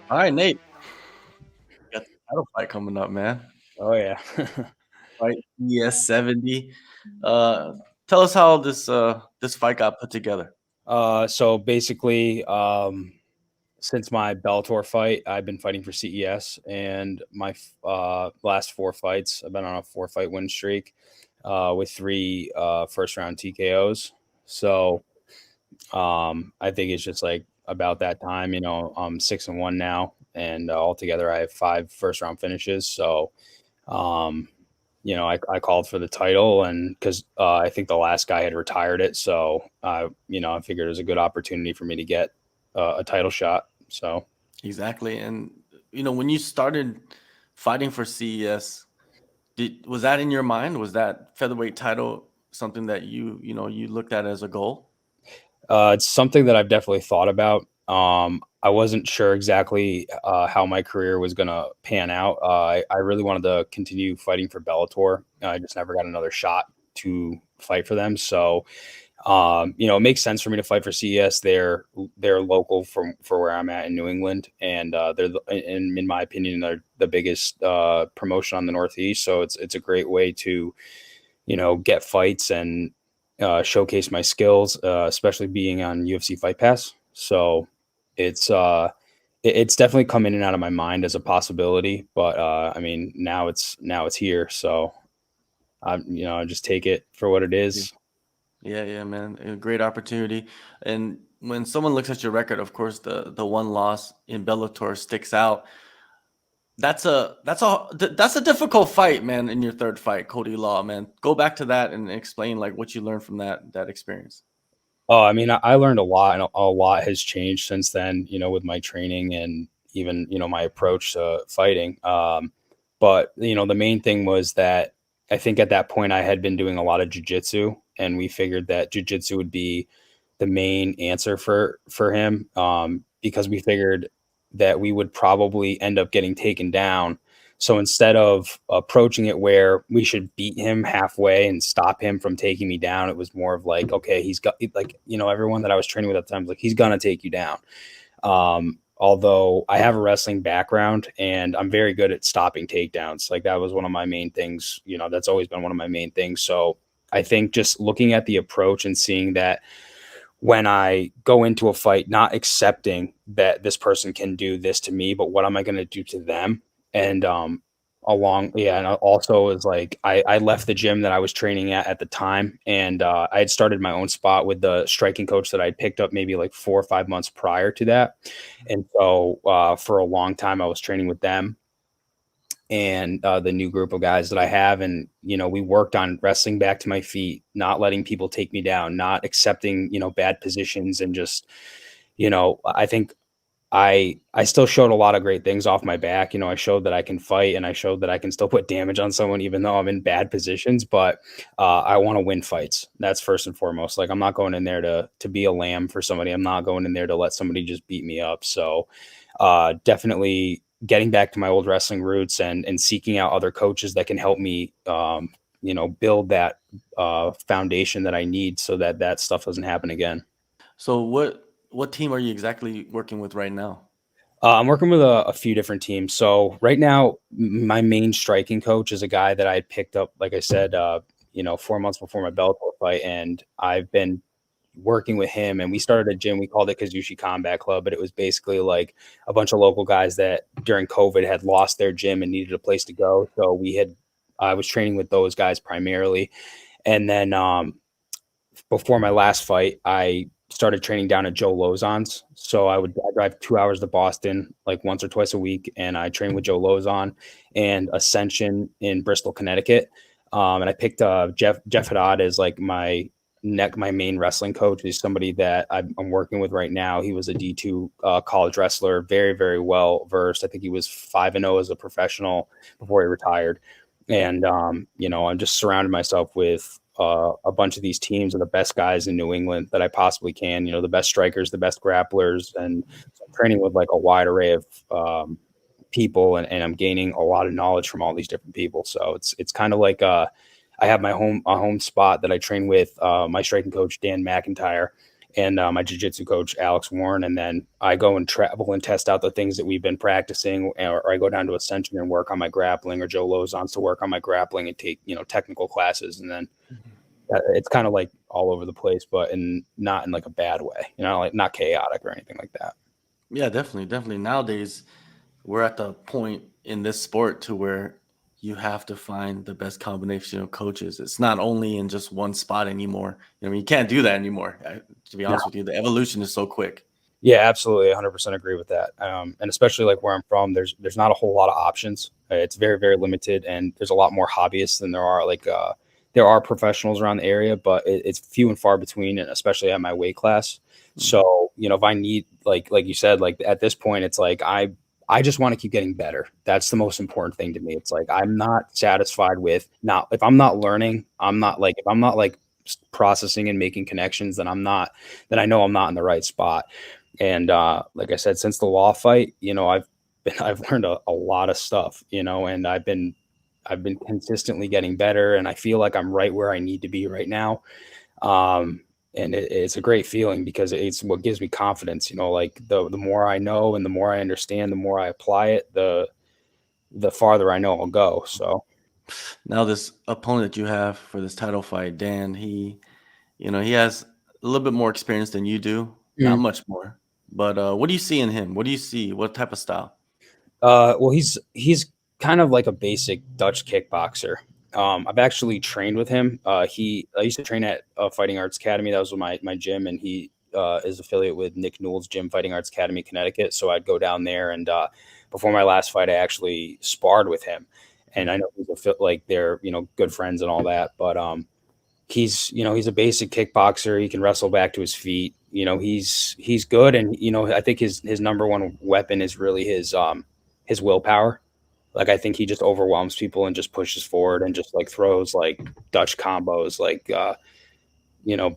All right, Nate. Got the title fight coming up, man. Oh yeah. Fight ES 70. Uh, Tell us how this fight got put together. So basically, since my Bellator fight, I've been fighting for CES, and my last four fights, I've been on a four-fight win streak, with three first round TKOs. So I think it's just like about that time. I'm 6-1 now, and altogether I have five first round finishes. So um, I called for the title, and because I think the last guy had retired it, so I figured it was a good opportunity for me to get a title shot. So Exactly. And when you started fighting for CES, was that in your mind? Was that featherweight title something that you looked at as a goal? it's something that I've definitely thought about. I wasn't sure exactly how my career was going to pan out. I really wanted to continue fighting for Bellator. I just never got another shot to fight for them. So it makes sense for me to fight for CES. They're local for where I'm at in New England, and in my opinion, they're the biggest promotion on the Northeast. So it's a great way to get fights and showcase my skills, especially being on UFC Fight Pass. So it's it's definitely come in and out of my mind as a possibility, but I mean now it's here. So I just take it for what it Yeah, is. yeah, man. A great opportunity. And when someone looks at your record, of course, the one loss in Bellator sticks out. That's a difficult fight, man. In your third fight, Cody Law, man, go back to that and explain like what you learned from that experience. Oh, I mean, I learned a lot, and a lot has changed since then, with my training and even, my approach to fighting. But, the main thing was that I think at that point I had been doing a lot of jujitsu, and we figured that jujitsu would be the main answer for him, because we figured that we would probably end up getting taken down. So instead of approaching it where we should beat him halfway and stop him from taking me down, it was more of like, okay, he's got like, everyone that I was training with at the time was like, he's gonna take you down. Although I have a wrestling background and I'm very good at stopping takedowns. Like that was one of my main things, that's always been one of my main things. So I think just looking at the approach and seeing that when I go into a fight, not accepting that this person can do this to me, but what am I going to do to them? And and also is like I left the gym that I was training at the time, and I had started my own spot with the striking coach that I picked up maybe like 4 or 5 months prior to that, and so for a long time I was training with them and the new group of guys that I have. And, we worked on wrestling back to my feet, not letting people take me down, not accepting, bad positions. And just, I think I still showed a lot of great things off my back. I showed that I can fight, and I showed that I can still put damage on someone, even though I'm in bad positions. But I want to win fights. That's first and foremost. Like I'm not going in there to be a lamb for somebody. I'm not going in there to let somebody just beat me up. So definitely getting back to my old wrestling roots and seeking out other coaches that can help me, build that foundation that I need so that that stuff doesn't happen again. So what team are you exactly working with right now? I'm working with a few different teams. So right now, my main striking coach is a guy that I had picked up, like I said, 4 months before my Bellator fight, and I've been working with him. And we started a gym. We called it Kazushi Combat Club, but it was basically like a bunch of local guys that during COVID had lost their gym and needed a place to go. So I was training with those guys primarily, and then before my last fight, I started training down at Joe Lozon's. So I drive 2 hours to Boston like once or twice a week, and I train with Joe Lozon and Ascension in Bristol, Connecticut. And I picked Jeff Haddad as like my main wrestling coach. He's somebody that I'm working with right now. He was a D2 college wrestler, very very well versed. I think he was 5-0 as a professional before he retired. And I'm just surrounded myself with a bunch of these teams of the best guys in New England that I possibly can. The best strikers, the best grapplers, and so I'm training with like a wide array of people, and I'm gaining a lot of knowledge from all these different people. So it's kind of like I have my home spot that I train with my striking coach Dan McIntyre, and my jiu-jitsu coach Alex Warren, and then I go and travel and test out the things that we've been practicing, or I go down to Ascension and work on my grappling, or Joe Lozon's to work on my grappling and take technical classes, and then it's kind of like all over the place, but not in like a bad way, like not chaotic or anything like that. Yeah, definitely, definitely. Nowadays, we're at the point in this sport to where you have to find the best combination of coaches. It's not only in just one spot anymore. You can't do that anymore. To be No. honest with you, the evolution is so quick. Yeah, absolutely, 100% agree with that. And especially like where I'm from, there's not a whole lot of options. It's very, very limited, and there's a lot more hobbyists than there are there are professionals around the area, but it's few and far between, and especially at my weight class. So if I need like you said, like at this point, it's like I just want to keep getting better. That's the most important thing to me. It's like I'm not satisfied with not if I'm not learning, if I'm not like processing and making connections, then I know I'm not in the right spot. And like I said, since the law fight, I've learned a lot of stuff, and I've been consistently getting better, and I feel like I'm right where I need to be right now. And it's a great feeling because it's what gives me confidence. Like the more I know and the more I understand, the more I apply it, the farther I know I'll go. So Now, this opponent you have for this title fight, Dan, he has a little bit more experience than you do, not much more. But what do you see in him? What do you see? What type of style? Well, he's kind of like a basic Dutch kickboxer. I've actually trained with him. I used to train at Fighting Arts Academy. That was my gym, and he is affiliate with Nick Newell's gym, Fighting Arts Academy, Connecticut. So I'd go down there, and before my last fight, I actually sparred with him. And I know like they're good friends and all that, but he's a basic kickboxer. He can wrestle back to his feet. He's good, and I think his number one weapon is really his willpower. Like I think he just overwhelms people and just pushes forward and just like throws like Dutch combos, like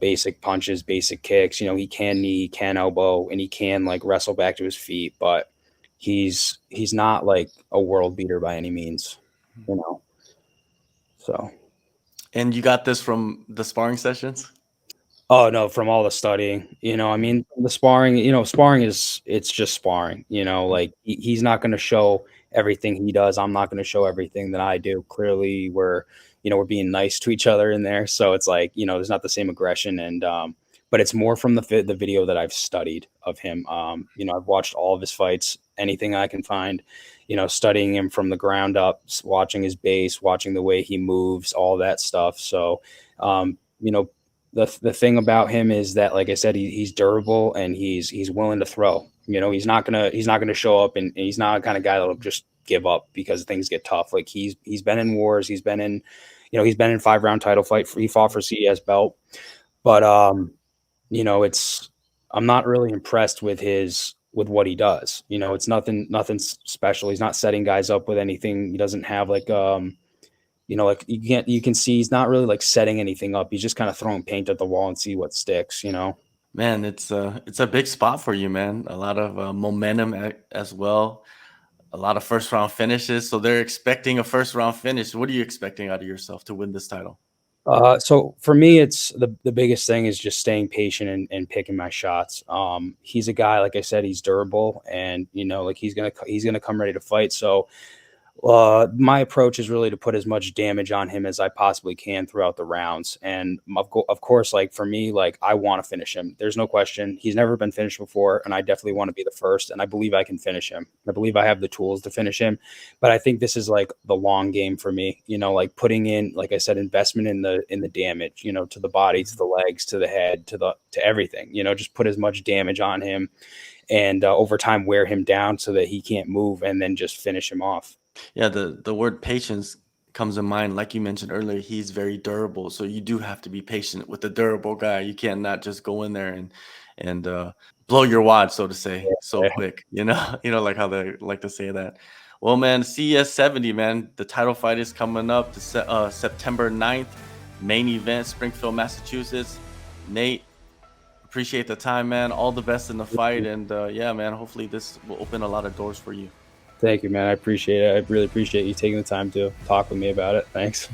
basic punches, basic kicks. He can knee, he can elbow, and he can like wrestle back to his feet, but he's not like a world beater by any means, So. And you got this from the sparring sessions? Oh no, from all the studying, I mean, the sparring, sparring it's just sparring, like he's not going to show everything he does. I'm not going to show everything that I do. Clearly we're being nice to each other in there. So it's like, there's not the same aggression, and, but it's more from the video that I've studied of him. I've watched all of his fights, anything I can find, studying him from the ground up, watching his base, watching the way he moves, all that stuff. So, the thing about him is that, like I said, he's durable and he's willing to throw. He's not gonna show up, and he's not the kind of guy that'll just give up because things get tough. Like he's been in wars, he's been in 5-round title fight. He fought for CES belt, but I'm not really impressed with what he does. It's nothing special. He's not setting guys up with anything. He doesn't have like like you can see he's not really like setting anything up. He's just kind of throwing paint at the wall and see what sticks, Man, it's a big spot for you, man. A lot of momentum as well. A lot of first round finishes. So they're expecting a first round finish. What are you expecting out of yourself to win this title? So for me, it's the biggest thing is just staying patient and picking my shots. He's a guy, like I said, he's durable, and like he's gonna come ready to fight. So my approach is really to put as much damage on him as I possibly can throughout the rounds. And of course, like for me, like I want to finish him. There's no question. He's never been finished before, and I definitely want to be the first. And I believe I can finish him. I believe I have the tools to finish him. But I think this is like the long game for me. Like putting in, like I said, investment in the damage. To the body, to the legs, to the head, to everything. Just put as much damage on him, and over time wear him down so that he can't move, and then just finish him off. Yeah, the word patience comes to mind. Like you mentioned earlier, he's very durable. So you do have to be patient with the durable guy. You can't not just go in there and blow your wad, so to say, so quick. Like how they like to say that. Well, man, CES 70, man, the title fight is coming up September 9th. Main event, Springfield, Massachusetts. Nate, appreciate the time, man. All the best in the fight. And yeah, man, hopefully this will open a lot of doors for you. Thank you, man. I appreciate it. I really appreciate you taking the time to talk with me about it. Thanks.